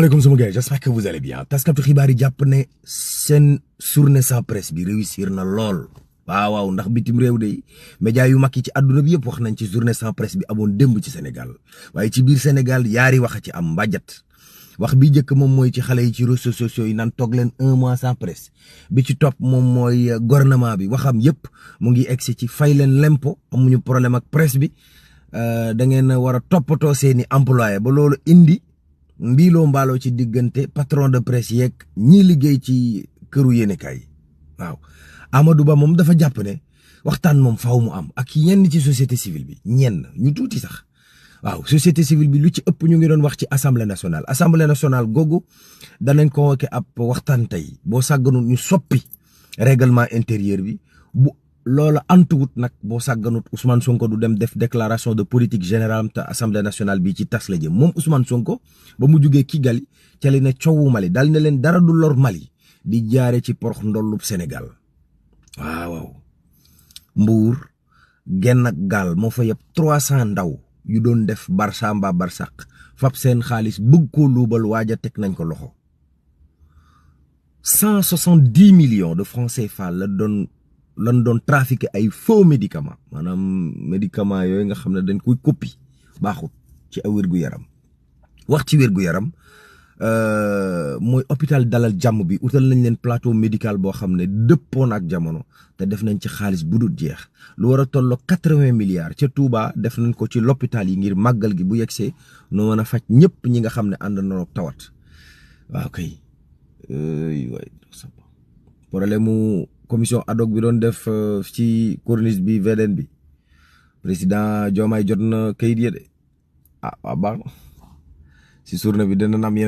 salaamaaleykum sama gars j'espère que vous allez bien taskatu xibaar yi jàpp ne seen journée sans presse bi réussir na lool waaw ndax bitim réew de média yu mag yi ci àdduna bi yëpp wax nañ ci journée sans presse bi amoon démb ci Sénégal waaye ci biir Sénégal yaari wax a ci am mbàjjat wax bi njëkk moom mooy ci xale yi ci réseaux sociaux yi naan toog leen 1 mois sans presse bi ci topp moom mooy gouvernement bi waxam yëpp mu ngi egsi ci fay leen lempo amuñu problème ak presse bi da ngeen war a toppatoo seeni employé ba loolu indi mbiiloo mbaaloo ci diggante patron de presse yeeg ñii liggéey ci këru yéenekaay yi waaw Amadou Ba moom dafa jàpp ne waxtaan moom faaw mu am ak ñenn ci société civile bi ñenn ñu tuuti sax waaw société civile bi lu ci ëpp ñu ngi doon wax ci assemblée nationale googu danañ convoqué ab waxtaan tey boo sàgganut ñu soppi règlement intérieur bi bu loola antuwut nag boo sàgganut Ousmane Sonko du dem def déclaration de politique générale te assemblée nationale bi ci tas la jëm moom Ousmane Sonko ba mu jugee Kigali ca li ne coowu Mali dal ne leen dara du lor Mali di jaare ci porox ndollub Sénégal waaw Mbuur genn ak gaal moo fa yëpp 300 ndaw yu doon def Barça mbaa Barsaq fab seen xaalis bëgg koo luubal waaja teg nañ ko loxo 170 millions de francs CFA lan doon trafiqué ay faux médicaments maanaam médicaments yooyu nga xam ne dañ koy copie baaxut ci wér-gu-yaram wax ci wér-gu-yaram mooy hôpital Dalal Jàmm bi utal nañ leen plateau médical boo xam ne dëppoon ak jamono te def nañ ci xaalis bu dul jeex lu war a tolloo 80 milliards ca Touba def nañ ko ci l'hôpital yi ngir màggal gi bu yegsee noo mën a faj ñëpp ñi nga xam ne ànd nañoo tawat waaw kay waay problème mu commission ad hoc bi doon def ci corniche bi VDN bi président Diomaye jot na kayit ya de waa baax na si journée bi dina am yeneen